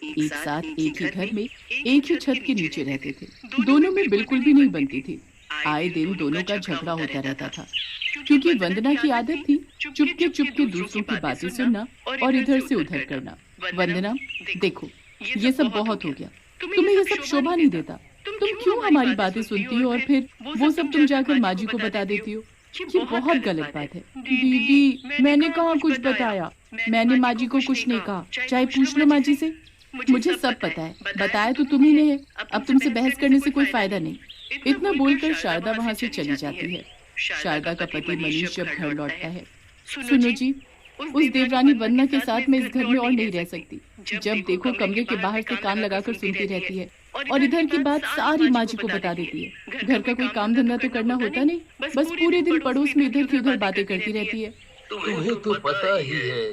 एक साथ एक ही घर में एक ही छत के नीचे रहते थे। दोनों में बिल्कुल भी नहीं बनती थी। आए दिन दोनों का झगड़ा होता रहता था, क्योंकि वंदना की आदत थी चुपके चुपके दूसरों की बातें सुनना और इधर से उधर करना। वंदना, देखो, ये सब बहुत हो गया। तुम्हें ये सब शोभा नहीं देता। तुम क्यों हमारी बातें सुनती हो और फिर वो सब तुम जाकर माँ जी को बता देती हो? ये बहुत गलत बात है। दीदी, मैंने कहाँ कुछ बताया। मैंने माँ जी को कुछ नहीं कहा। चाहे पूछ लो माँ जी से। मुझे सब पता है। बताया तो तुम्ही ने है। अब तुमसे बहस करने से कोई फायदा नहीं। इतना बोलकर शारदा वहाँ से चली जाती है। शारदा का पति मनीष जब घर लौटता है, सुनो जी, उस देवरानी वंदना के साथ मैं इस घर में और नहीं रह सकती। जब देखो कमरे के बाहर से कान लगाकर सुनती रहती है और इधर की बात सारी माँ जी को बता देती है। घर का कोई काम धंधा तो करना होता नहीं, बस पूरे दिन पड़ोस में इधर की उधर बातें करती रहती है। तुम्हें तो पता ही है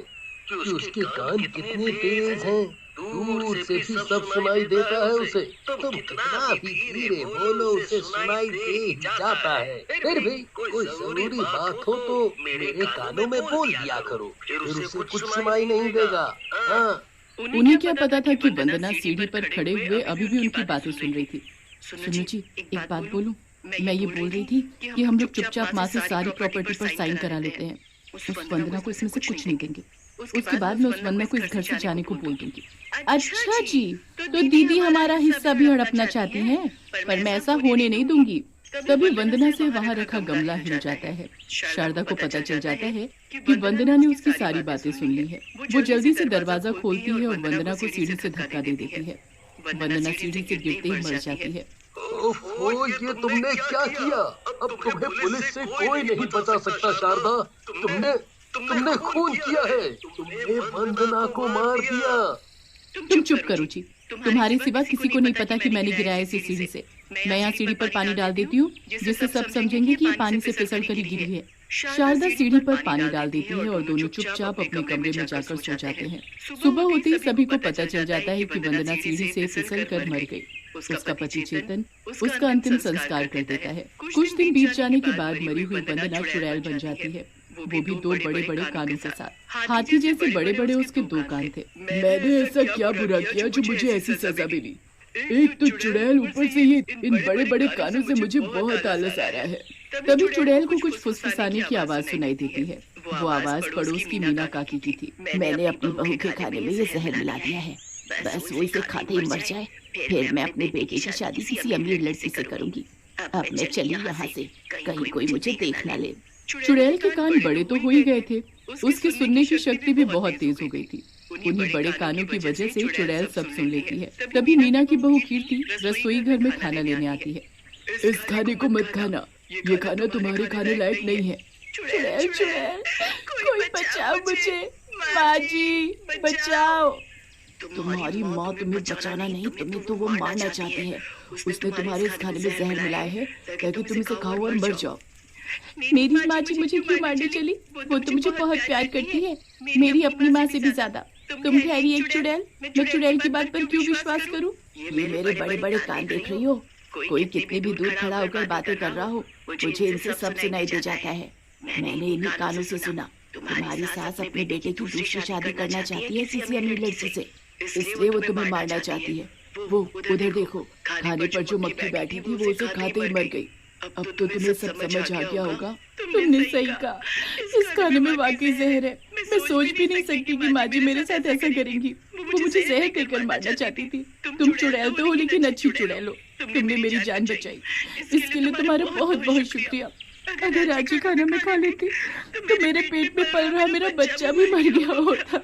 कि उसके कान कितने तेज हैं। दूर से भी सब सुनाई देता है उसे। तुम कितना भी धीरे बोलो उसे सुनाई दे ही जाता है। फिर भी कोई जरूरी बात हो तो मेरे कानों में बोल दिया करो, फिर उसे कुछ सुनाई नहीं देगा। हाँ। उन्हें क्या पता था कि वंदना सीढ़ी पर खड़े हुए अभी भी उनकी बातें सुन रही थी। सुनो जी, एक बात बोलूं? मैं ये बोल रही थी कि हम लोग चुपचाप माँ से सारी प्रॉपर्टी पर साइन करा लेते हैं। उस वंदना को इसमें से कुछ नहीं देंगे। उसके बाद मैं उस वंदना को इस घर से जाने को बोल दूंगी। अच्छा जी, तो दीदी हमारा हिस्सा भी हड़पना चाहती हैं, पर मैं ऐसा होने नहीं दूंगी। तभी वंदना से वहाँ रखा गमला हिल जाता है। शारदा को पता चल जाता है कि वंदना ने उसकी सारी बातें सुन ली है। वो जल्दी से दरवाजा खोलती है और वंदना को सीढ़ी से धक्का दे देती है। वंदना सीढ़ी से गिरते ही मर जाती है। ओहो, ये तुमने क्या किया? अब तुम्हें पुलिस से कोई नहीं बचा सकता शारदा। तुमने खून किया है। तुमने वंदना को मार दिया। तुम चुप करो जी। तुम्हारे सिवा किसी को नहीं पता कि मैंने गिराया इसे सीढ़ी से। मैं यहाँ सीढ़ी पर पानी डाल देती हूँ, जिससे सब समझेंगे कि ये पानी से फिसल कर ही गिरी है। शारदा सीढ़ी पर पानी डाल देती है और दोनों चुपचाप अपने कमरे में जाकर सो जाते हैं। सुबह होते ही सभी को पता चल जाता है कि वंदना सीढ़ी से फिसल कर मर गई। उसका पति चेतन उसका अंतिम संस्कार कर देता है। कुछ दिन बीत जाने के बाद मरी हुई वंदना चुड़ैल बन जाती है, वो भी दो बड़े बड़े कानों के साथ। हाथी जैसे बड़े बड़े उसके दो कान थे। मैंने ऐसा क्या बुरा किया जो मुझे ऐसी सजा मिली? एक तो चुड़ैल, ऊपर से ये इन बड़े बड़े कानों से मुझे बहुत आलस आ रहा है। तभी चुड़ैल को कुछ फुसफुसाने की आवाज सुनाई देती है। वो आवाज पड़ोस की मीना काकी की थी। मैंने अपनी बहू के खाने में ये जहर मिला दिया है, बस वो इसे खाते ही मर जाए, फिर मैं अपने बेटे की शादी किसी अमीर लड़की से करूंगी। अब मैं चली यहाँ से, कहीं कोई मुझे देख ना ले। चुड़ैल के कान बड़े तो हो ही गए थे, उसकी सुनने की शक्ति भी बहुत तेज हो गई थी। उन्हीं बड़े कानों की वजह से चुड़ैल सब सुन लेती है। तभी मीना की बहू कीर्ति रसोई घर में खाना लेने आती है। इस खाने को मत खाना, ये खाना तुम्हारे खाने लायक नहीं है। चुड़ैल, चुड़ैल, कोई बचाओ मुझे, माँ जी बचाओ। तुम्हारी माँ तुम्हें बचाना नहीं, तुम्हें तो वो मारना चाहती है। उसने तुम्हारे इस खाने में जहर मिलाया है ताकि तुम इसे खाओ और मर जाओ। मेरी माँ जी मुझे क्यों मारने चली? वो तो मुझे बहुत प्यार करती है, मेरी अपनी माँ से भी ज्यादा। तुम ठहरी एक चुड़ैल, मैं चुड़ैल की बात पर क्यों विश्वास करूं? ये मेरे बड़े बड़े कान देख रही हो? कोई कितनी भी दूर खड़ा होकर बातें कर रहा हो, मुझे इनसे सब सुनाई दे जाता है। मैंने इन्हीं कानों से सुना, तुम्हारी सास अपने बेटे की दूसरी शादी करना चाहती है किसी अमीर लड़की से, इसलिए वो तुम्हें मारना चाहती है। वो उधर देखो, खाने पर जो मक्खी बैठी थी वो उसे खाते ही मर गई। अब तो तुम्हें सब समझ आ गया होगा। तुमने सही कहा, इस खाने में वाकई जहर है। मैं सोच भी नहीं सकती कि माँ जी मेरे साथ ऐसा करेंगी। वो मुझे जहर देकर मारना चाहती थी। तुम चुड़ैल तो हो, लेकिन अच्छी चुड़ैल हो। तुमने मेरी जान बचाई, इसके लिए तुम्हारा बहुत बहुत शुक्रिया। अगर आज ही खाना मैं खा लेती तो मेरे पेट में पल रहा मेरा बच्चा भी मर गया होता।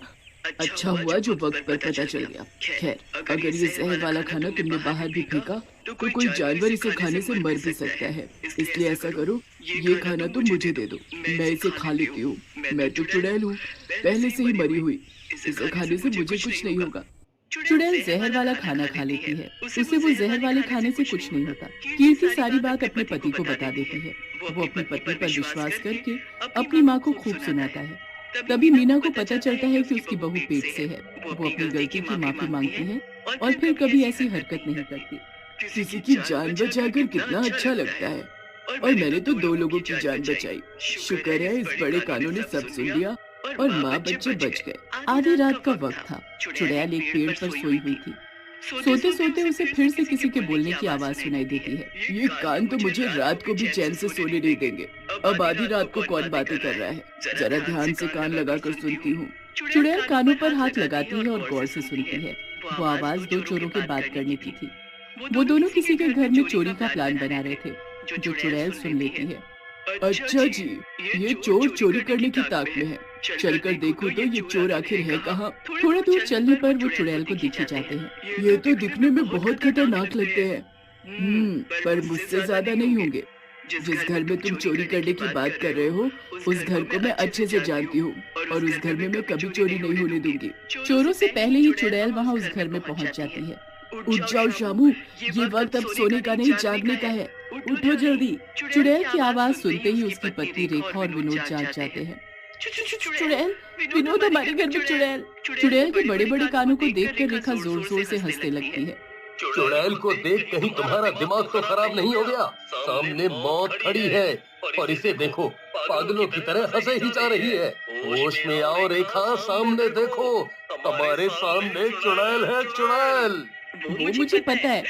अच्छा हुआ जो वक्त पर पता चल गया। खैर, अगर ये जहर वाला खाना तुमने बाहर भी फेंका तो कोई जानवर इसे खाने से मर भी सकता है। इसलिए ऐसा करो, ये खाना तुम मुझे दे दो, मैं इसे खा लेती हूँ। मैं तो चुड़ैल हूँ, पहले से ही मरी हुई, इसे खाने से मुझे कुछ नहीं होगा। चुड़ैल जहर वाला खाना खा लेती है, उसे वो जहर वाले खाने से कुछ नहीं होता। कीर्ति सारी बात अपने पति को बता देती है। वो अपनी पत्नी पर विश्वास करके अपनी माँ को खूब सुनाता है। तभी मीना को पता चलता है कि उसकी बहू पेट से है। वो अपनी गलती की माफी मांगती है और फिर कभी ऐसी हरकत नहीं करती। किसी की जान बचाकर कितना अच्छा लगता है, और मैंने तो 2 लोगों की जान बचाई। शुक्र है इस बड़े कानून ने सब सुन लिया और माँ बच्चे बच गए। आधी रात का वक्त था। चुड़ैल एक पेड़ पर सोई हुई थी। सोते सोते उसे फिर से किसी के बोलने की आवाज सुनाई देती है। ये कान तो मुझे रात को भी चैन से सोने नहीं देंगे। अब आधी रात को कौन बातें कर रहा है? जरा ध्यान से कान लगाकर सुनती हूँ। चुड़ैल कानों पर हाथ लगाती है और गौर से सुनती है। वो आवाज दो चोरों के बात करने की थी। वो दोनों किसी के घर में चोरी का प्लान बना रहे थे, जो चुड़ैल सुन लेती है। अच्छा जी, ये चोर चोरी करने की ताक में है। चलकर देखो तो ये चोर आखिर है कहाँ? थोड़ा दूर चलने पर वो चुड़ैल को दिख ही जाते हैं। ये तो दिखने में बहुत खतरनाक लगते हैं। पर मुझसे ज्यादा नहीं होंगे। जिस घर में तुम चोरी करने की बात कर रहे हो, उस घर को मैं अच्छे से जानती हूँ और उस घर में मैं कभी चोरी नहीं होने दूंगी। चोरों से पहले ही चुड़ैल वहाँ उस घर में पहुँच जाती है। उठ जाओ शामू, ये वक्त अब सोने का नहीं जागने का है। उठो जल्दी। चुड़ैल की आवाज सुनते ही उसकी पत्नी रेखा और विनोद जाग जाते हैं। चुड़ैल, विनोद हमारे घर में चुड़ैल। चुड़ैल के बड़े बड़े कानों को देखकर रेखा जोर जोर से हंसने लगती है। चुड़ैल को देख कहीं तुम्हारा दिमाग तो खराब नहीं हो गया? सामने मौत खड़ी है और इसे देखो, पागलों की तरह हंसे ही जा रही है। होश में आओ रेखा, सामने देखो, हमारे सामने चुड़ैल है, चुड़ैल। वो मुझे पता है।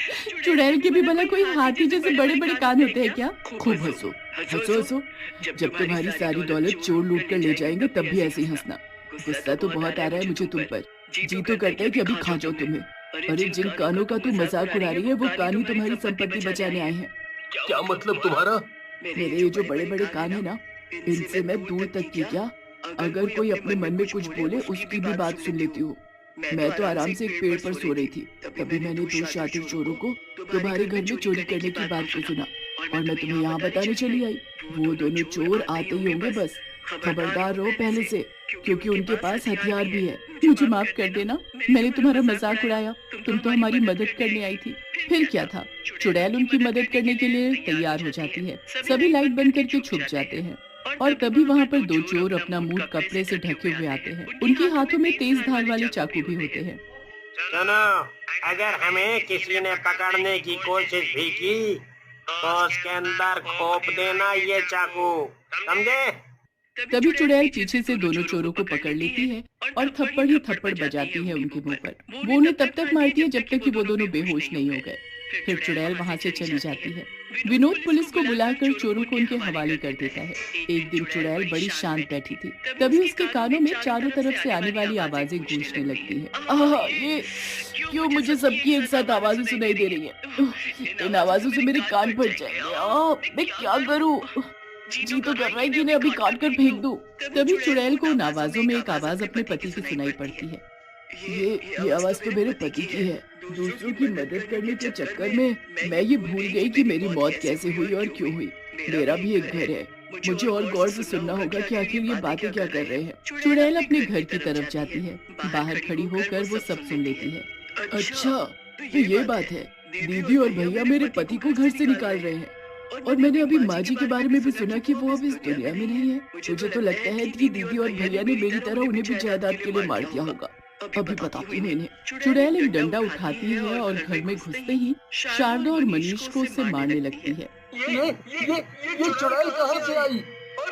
चुड़ैल के भी भला कोई हाथी जैसे बड़े बड़े कान होते हैं क्या? खूब हंसो, हंसो हंसो। जब तुम्हारी सारी दौलत चोर लूट कर ले जाएंगे तब भी ऐसे ही हंसना। गुस्सा तो बहुत आ रहा है मुझे तुम पर। जी तो करता है कि अभी खा जाओ तुम्हें। अरे जिन कानों का तू मजाक उड़ा रही है, वो कान ही तुम्हारी संपत्ति बचाने आए हैं। क्या मतलब तुम्हारा? मेरे ये जो बड़े बड़े कान है ना, इनसे मैं दूर तक की क्या, अगर कोई अपने मन में कुछ बोले उसकी भी बात सुन लेती हूँ। मैं तो आराम से एक पेड़ पर सो रही थी, तभी मैंने दो शातिर चोरों को तुम्हारे घर में चोरी करने की बात को सुना और मैं तुम्हें यहाँ बताने चली आई। वो दोनों चोर आते ही होंगे, बस खबरदार रहो पहले से, क्योंकि उनके पास हथियार भी है। मुझे माफ कर देना, मैंने तुम्हारा मजाक उड़ाया। तुम तो हमारी मदद करने आई थी। फिर क्या था, चुड़ैल उनकी मदद करने के लिए तैयार हो जाती है। सभी लाइट बंद करके छुप जाते हैं और तभी वहाँ पर दो चोर अपना मुंह कपड़े से ढके हुए आते हैं। उनके हाथों में तेज धार वाले चाकू भी होते हैं। सुनो, अगर हमें किसी ने पकड़ने की कोशिश भी की तो उसके अंदर खोप देना ये चाकू, समझे? तभी चुड़ैल पीछे से दोनों चोरों को पकड़ लेती है और थप्पड़ ही थप्पड़ बजाती है उनके मुंह पर। वो उन्हें तब तक मारती है जब तक कि वो दोनों बेहोश नहीं हो गए। फिर चुड़ैल वहाँ से चली जाती है। विनोद पुलिस को बुलाकर चोरों को उनके हवाले कर देता है। एक दिन चुड़ैल बड़ी शांत बैठी थी, तभी उसके कानों में चारों तरफ से आने वाली आवाजें गूंजने लगती है। ये क्यों मुझे सबकी एक साथ आवाजें सुनाई दे रही है? इन आवाजों से मेरे कान फट जाएंगे। मैं क्या करूँ? जी तो कर रहा है कि इन्हें अभी काट कर फेंक दूं। तभी चुड़ैल को उन आवाजों में एक आवाज अपने पति की सुनाई पड़ती है। ये आवाज तो मेरे पति की है। दूसरों की मदद करने के चक्कर में मैं ये भूल गई कि मेरी मौत कैसे हुई और क्यों हुई। मेरा भी एक घर है, मुझे और गौर से सुनना होगा कि आखिर ये बातें क्या कर रहे हैं। चुड़ैल अपने घर की तरफ जाती है। बाहर खड़ी होकर वो सब सुन लेती है। अच्छा, तो ये बात है, दीदी और भैया मेरे पति को घर से निकाल रहे हैं और मैंने अभी माँ जी के बारे में भी सुना कि वो अब इस दुनिया में नहीं है। मुझे तो लगता है कि दीदी और भैया ने मेरी तरह उन्हें भी जायदाद के लिए मार दिया होगा। अभी बताती हूँ इन्हें। चुड़ैल एक डंडा उठाती है और घर में घुसते ही शारदा और मनीष को उससे मारने लगती है। ये चुड़ैल कहाँ से आई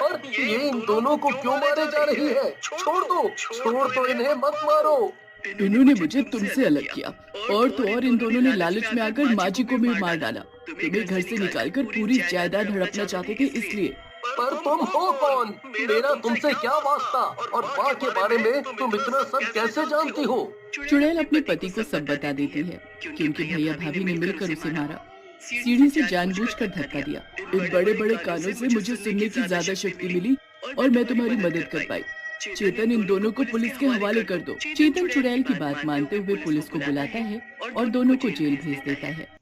और ये इन दोनों को क्यों मारे जा रही है? छोड़ दो इन्हें, मत मारो। इन्होंने मुझे तुमसे अलग किया और तो और इन दोनों ने लालच में आकर माँ जी को भी मार डाला। तुम्हें घर से निकालकर पूरी जायदाद हड़पना चाहते थे इसलिए। पर तुम हो कौन? मेरा तुमसे क्या वास्ता? और माँ के बारे में तुम इतना सब कैसे जानती हो? चुड़ैल अपने पति को सब बता देती है कि उनके भैया भाभी ने मिलकर उसे मारा। सीढ़ी से जानबूझकर धक्का दिया। इन बड़े बड़े कानों से मुझे सुनने की ज्यादा शक्ति मिली और मैं तुम्हारी मदद कर पाई। चेतन, इन दोनों को पुलिस के हवाले कर दो। चेतन चुड़ैल की बात मानते हुए पुलिस को बुलाता है और दोनों को जेल भेज देता है।